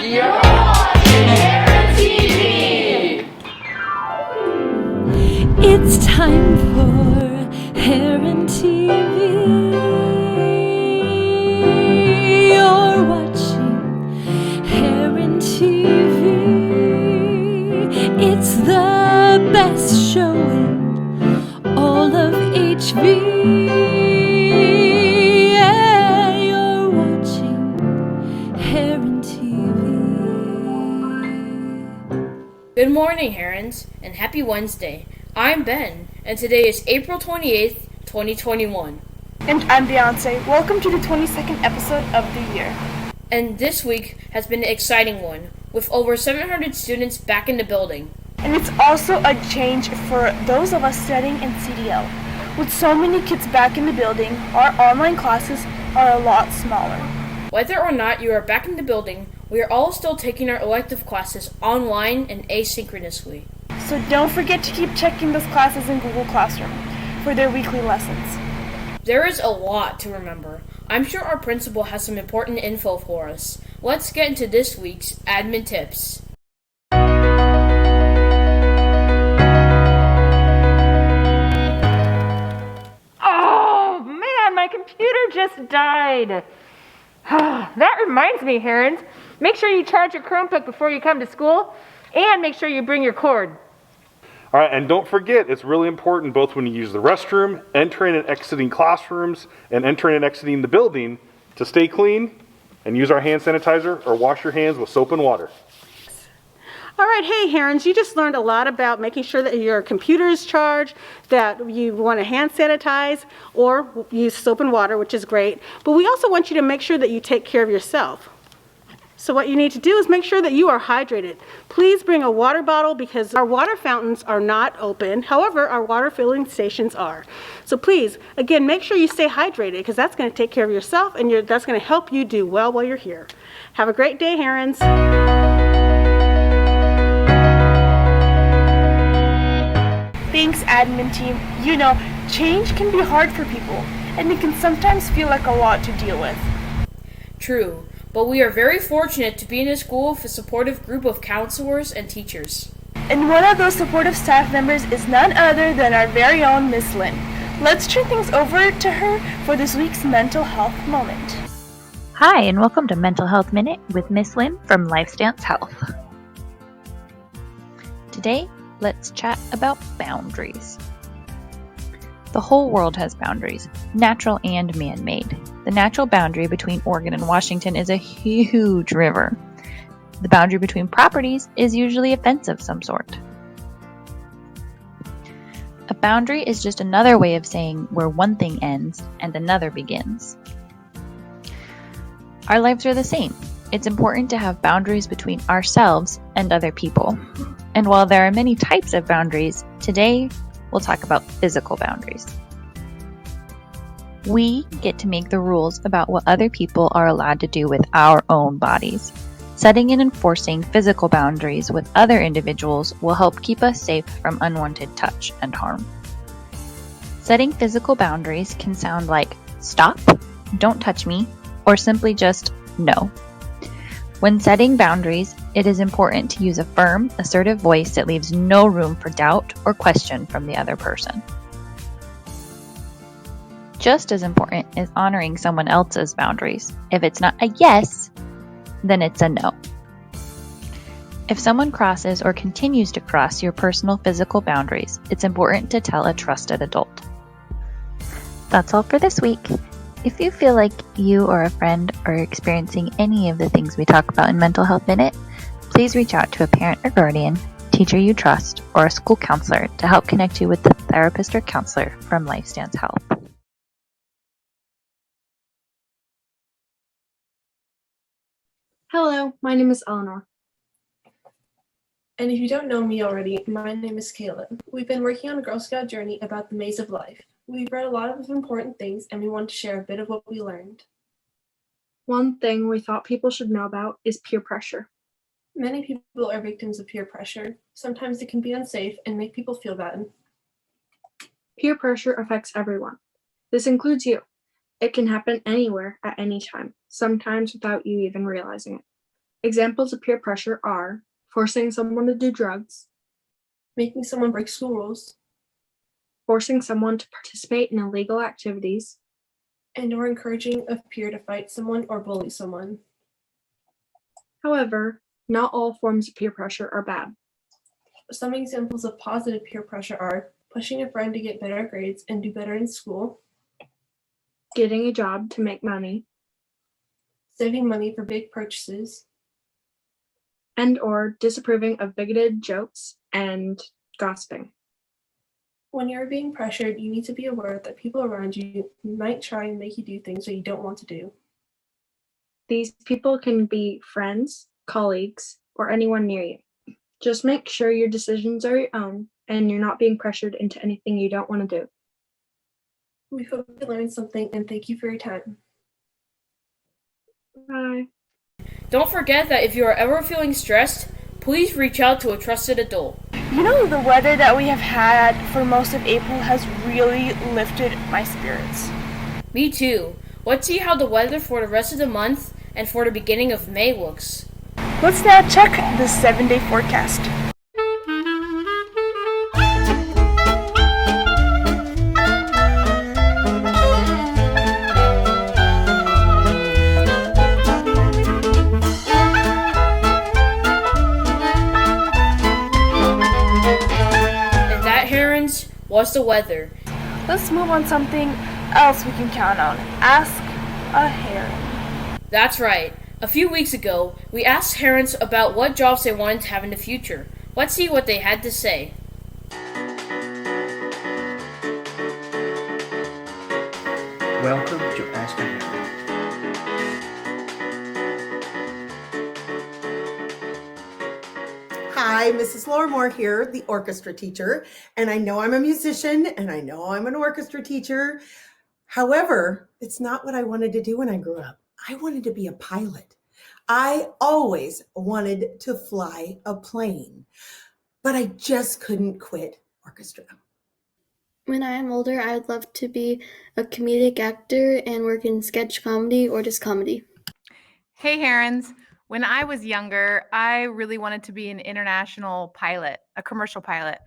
You're watching Heron TV! It's time for Heron TV. You're watching Heron TV. It's the best show in all of HV. Yeah, you're watching Heron TV. Good morning, Herons, and happy Wednesday. I'm Ben, and today is April 28th, 2021. And I'm Beyonce. Welcome to the 22nd episode of the year. And this week has been an exciting one, with over 700 students back in the building. And it's also a change for those of us studying in CDL. With so many kids back in the building, our online classes are a lot smaller. Whether or not you are back in the building, we are all still taking our elective classes online and asynchronously. So don't forget to keep checking those classes in Google Classroom for their weekly lessons. There is a lot to remember. I'm sure our principal has some important info for us. Let's get into this week's admin tips. Oh man, my computer just died. That reminds me, Herons, make sure you charge your Chromebook before you come to school, and make sure you bring your cord. All right, and don't forget, it's really important both when you use the restroom, entering and exiting classrooms, and entering and exiting the building to stay clean and use our hand sanitizer or wash your hands with soap and water. All right, hey Herons, you just learned a lot about making sure that your computer is charged, that you want to hand sanitize or use soap and water, which is great. But we also want you to make sure that you take care of yourself. So what you need to do is make sure that you are hydrated. Please bring a water bottle because our water fountains are not open. However, our water filling stations are. So please, again, make sure you stay hydrated because that's going to take care of yourself and that's going to help you do well while you're here. Have a great day, Herons. Thanks, admin team. You know, change can be hard for people, and it can sometimes feel like a lot to deal with. True, but we are very fortunate to be in a school with a supportive group of counselors and teachers. And one of those supportive staff members is none other than our very own Miss Lynn. Let's turn things over to her for this week's mental health moment. Hi, and welcome to Mental Health Minute with Miss Lynn from LifeStance Health. Today, let's chat about boundaries. The whole world has boundaries, natural and man-made. The natural boundary between Oregon and Washington is a huge river. The boundary between properties is usually a fence of some sort. A boundary is just another way of saying where one thing ends and another begins. Our lives are the same. It's important to have boundaries between ourselves and other people. And while there are many types of boundaries, today we'll talk about physical boundaries. We get to make the rules about what other people are allowed to do with our own bodies. Setting and enforcing physical boundaries with other individuals will help keep us safe from unwanted touch and harm. Setting physical boundaries can sound like stop, don't touch me, or simply just no. When setting boundaries, it is important to use a firm, assertive voice that leaves no room for doubt or question from the other person. Just as important is honoring someone else's boundaries. If it's not a yes, then it's a no. If someone crosses or continues to cross your personal physical boundaries, it's important to tell a trusted adult. That's all for this week. If you feel like you or a friend are experiencing any of the things we talk about in Mental Health Minute, please reach out to a parent or guardian, teacher you trust, or a school counselor to help connect you with the therapist or counselor from LifeStance Health. Hello, my name is Eleanor. And if you don't know me already, my name is Kaylin. We've been working on a Girl Scout journey about the maze of life. We've read a lot of important things, and we want to share a bit of what we learned. One thing we thought people should know about is peer pressure. Many people are victims of peer pressure. Sometimes it can be unsafe and make people feel bad. Peer pressure affects everyone. This includes you. It can happen anywhere at any time, sometimes without you even realizing it. Examples of peer pressure are forcing someone to do drugs, making someone break school rules, forcing someone to participate in illegal activities, and/or encouraging a peer to fight someone or bully someone. However, not all forms of peer pressure are bad. Some examples of positive peer pressure are pushing a friend to get better grades and do better in school, Getting a job to make money, saving money for big purchases, and/or disapproving of bigoted jokes and gossiping. When you're being pressured, you need to be aware that people around you might try and make you do things that you don't want to do. These people can be friends, colleagues, or anyone near you. Just make sure your decisions are your own and you're not being pressured into anything you don't want to do. We hope you learned something and thank you for your time. Bye. Don't forget that if you are ever feeling stressed, please reach out to a trusted adult. You know, the weather that we have had for most of April has really lifted my spirits. Me too. Let's see how the weather for the rest of the month and for the beginning of May looks. Let's now check the 7-day forecast. And that, Herons, was the weather. Let's move on something else we can count on. Ask a heron. That's right. A few weeks ago, we asked Herons about what jobs they wanted to have in the future. Let's see what they had to say. Welcome to Ask a Heron. Hi, Mrs. Lorimore here, the orchestra teacher. And I know I'm a musician and I know I'm an orchestra teacher. However, it's not what I wanted to do when I grew up. I wanted to be a pilot. I always wanted to fly a plane, but I just couldn't quit orchestra. When I am older, I would love to be a comedic actor and work in sketch comedy or just comedy. Hey, Herons. When I was younger, I really wanted to be an international pilot, a commercial pilot.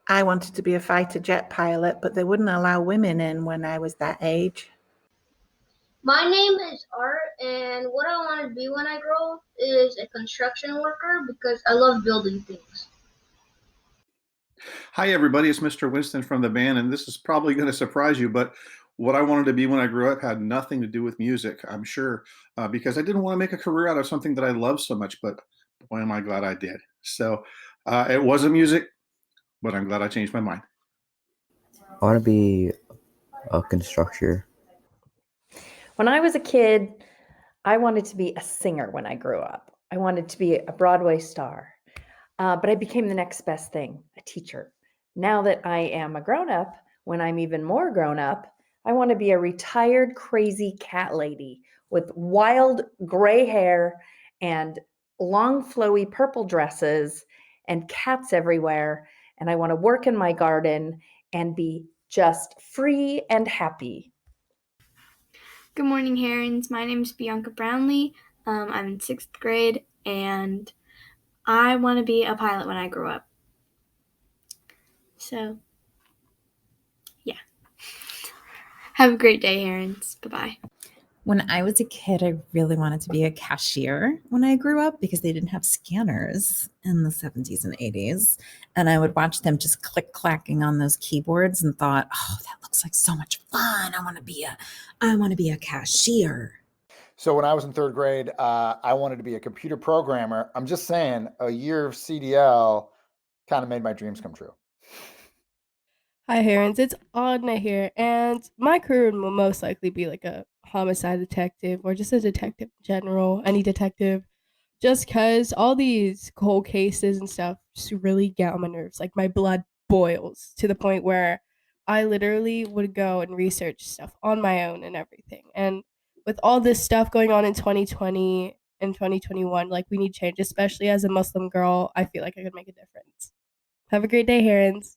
I wanted to be a fighter jet pilot, but they wouldn't allow women in when I was that age. My name is Art, and what I want to be when I grow up is a construction worker because I love building things. Hi, everybody. It's Mr. Winston from the band, and this is probably going to surprise you, but what I wanted to be when I grew up had nothing to do with music, I'm sure, because I didn't want to make a career out of something that I love so much, but boy, am I glad I did. So it wasn't music, but I'm glad I changed my mind. I want to be a constructor. When I was a kid, I wanted to be a singer when I grew up. I wanted to be a Broadway star, but I became the next best thing, a teacher. Now that I am a grown-up, when I'm even more grown-up, I want to be a retired crazy cat lady with wild gray hair and long flowy purple dresses and cats everywhere. And I want to work in my garden and be just free and happy. Good morning, Herons. My name is Bianca Brownlee. I'm in 6th grade, and I want to be a pilot when I grow up. So, yeah. Have a great day, Herons. Bye-bye. When I was a kid, I really wanted to be a cashier when I grew up because they didn't have scanners in the 70s and 80s. And I would watch them just click-clacking on those keyboards and thought, oh, that looks like so much fun. I want to be a cashier. So when I was in 3rd grade, I wanted to be a computer programmer. I'm just saying, a year of CDL kind of made my dreams come true. Hi, Herons. It's Adna here, and my career will most likely be like a homicide detective or just a detective in general, any detective, just because all these cold cases and stuff just really get on my nerves. Like, my blood boils to the point where I literally would go and research stuff on my own and everything. And with all this stuff going on in 2020 and 2021, like, we need change, especially as a Muslim girl. I feel like I could make a difference. Have a great day, Herons.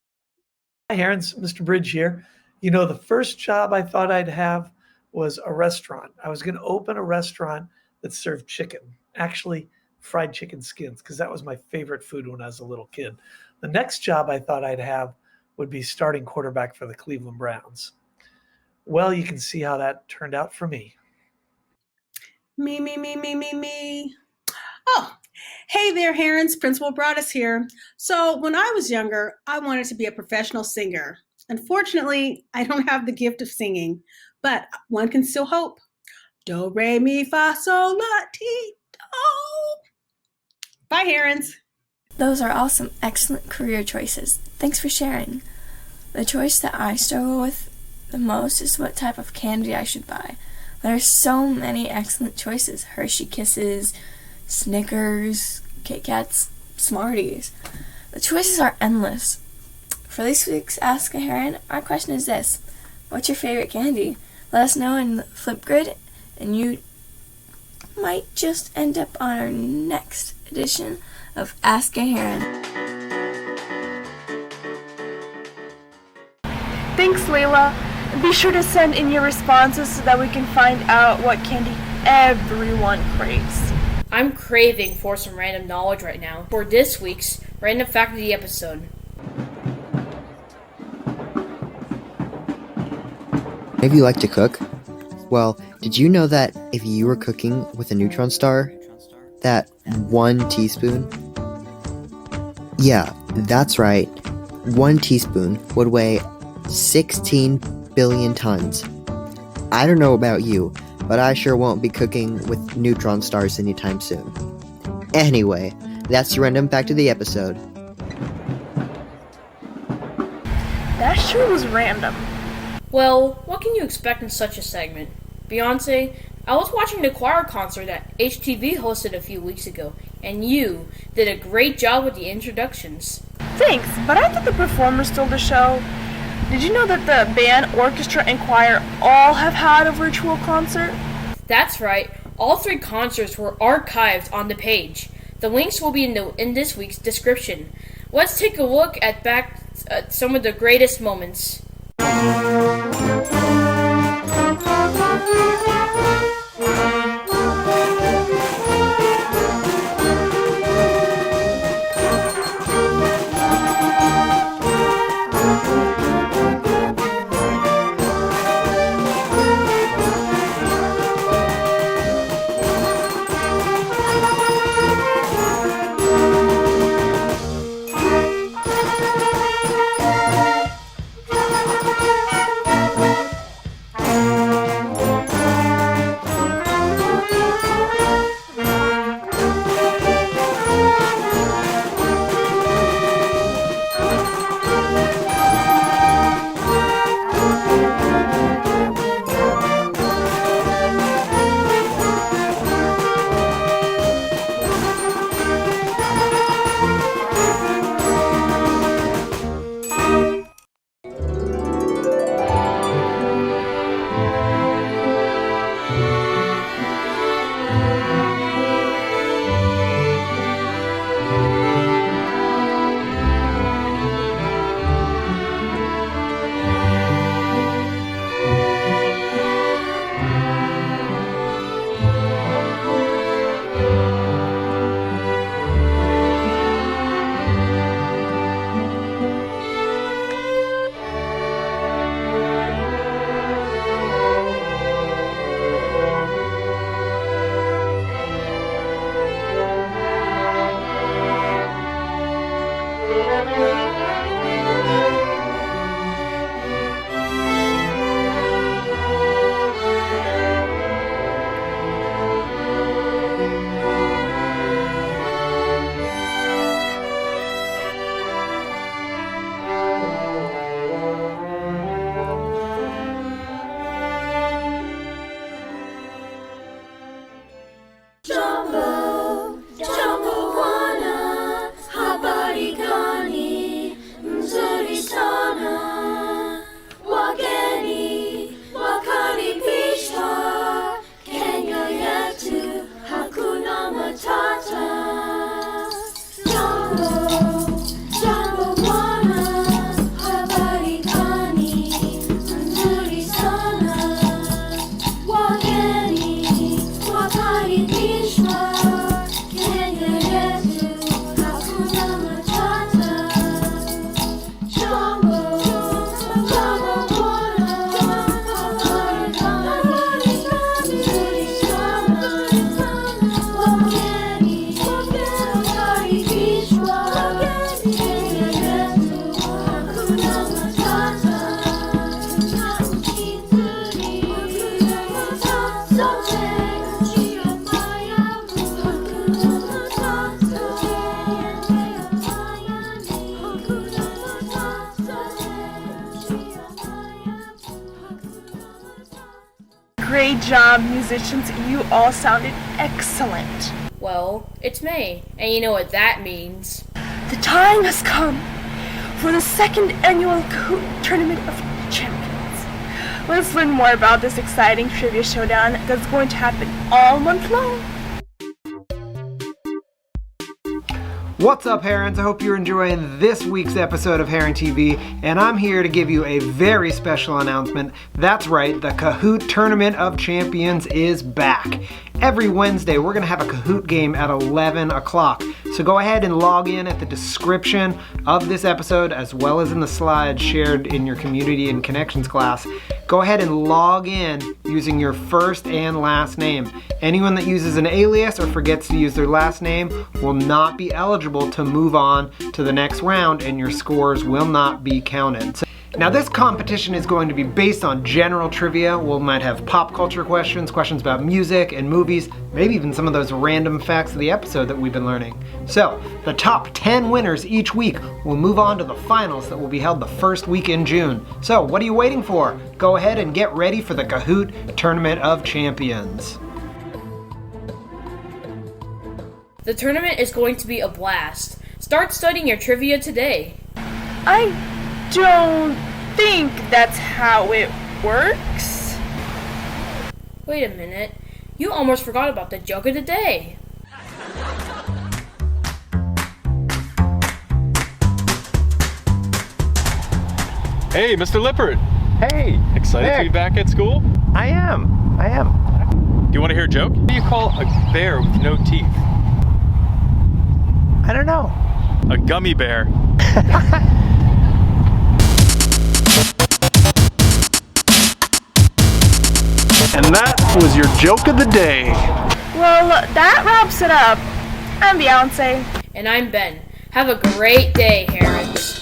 Hi, Herons. Mr. Bridge here. You know, the first job I thought I'd have was a restaurant. I was going to open a restaurant that served chicken. Actually, fried chicken skins, because that was my favorite food when I was a little kid. The next job I thought I'd have would be starting quarterback for the Cleveland Browns. Well, you can see how that turned out for me. Me. Oh, hey there, Herons. Principal Broadus here. So, when I was younger, I wanted to be a professional singer. Unfortunately, I don't have the gift of singing, but one can still hope. Do, re, mi, fa, sol, la, ti, do. Bye, Herons. Those are awesome, excellent career choices. Thanks for sharing. The choice that I struggle with the most is what type of candy I should buy. There are so many excellent choices. Hershey Kisses, Snickers, Kit Kats, Smarties. The choices are endless. For this week's Ask a Heron, our question is this. What's your favorite candy? Let us know in the Flipgrid, and you might just end up on our next edition of Ask a Heron. Thanks, Layla. Be sure to send in your responses so that we can find out what candy everyone craves. I'm craving for some random knowledge right now for this week's Random Fact of the Episode. If you like to cook? Well, did you know that if you were cooking with a neutron star, that 1 teaspoon? Yeah, that's right. 1 teaspoon would weigh 16 billion tons. I don't know about you, but I sure won't be cooking with neutron stars anytime soon. Anyway, that's your random fact of the episode. That sure was random. Well, what can you expect in such a segment? Beyonce, I was watching the choir concert that HTV hosted a few weeks ago, and you did a great job with the introductions. Thanks, but I thought the performers stole the show. Did you know that the band, orchestra, and choir all have had a virtual concert? That's right. All 3 concerts were archived on the page. The links will be in this week's description. Let's take a look at some of the greatest moments. Wageni, wakali pishwa. Great job, musicians. You all sounded excellent. Well, it's May, and you know what that means. The time has come for the second annual Kahoot Tournament of Champions. Let's learn more about this exciting trivia showdown that's going to happen all month long. What's up, Herons? I hope you're enjoying this week's episode of Heron TV, and I'm here to give you a very special announcement. That's right, the Kahoot Tournament of Champions is back. Every Wednesday, we're going to have a Kahoot game at 11 o'clock. So go ahead and log in at the description of this episode, as well as in the slides shared in your Community and Connections class. Go ahead and log in using your first and last name. Anyone that uses an alias or forgets to use their last name will not be eligible to move on to the next round, and your scores will not be counted. Now, this competition is going to be based on general trivia. We might have pop culture questions, questions about music and movies, maybe even some of those random facts of the episode that we've been learning. So, the top 10 winners each week will move on to the finals that will be held the first week in June. So, what are you waiting for? Go ahead and get ready for the Kahoot Tournament of Champions. The tournament is going to be a blast. Start studying your trivia today. I don't think that's how it works. Wait a minute. You almost forgot about the joke of the day. Hey, Mr. Lippert. Hey. Excited to be back at school? I am. Do you want to hear a joke? What do you call a bear with no teeth? I don't know. A gummy bear. And that was your joke of the day. Well, that wraps it up. I'm Beyonce. And I'm Ben. Have a great day, Herons.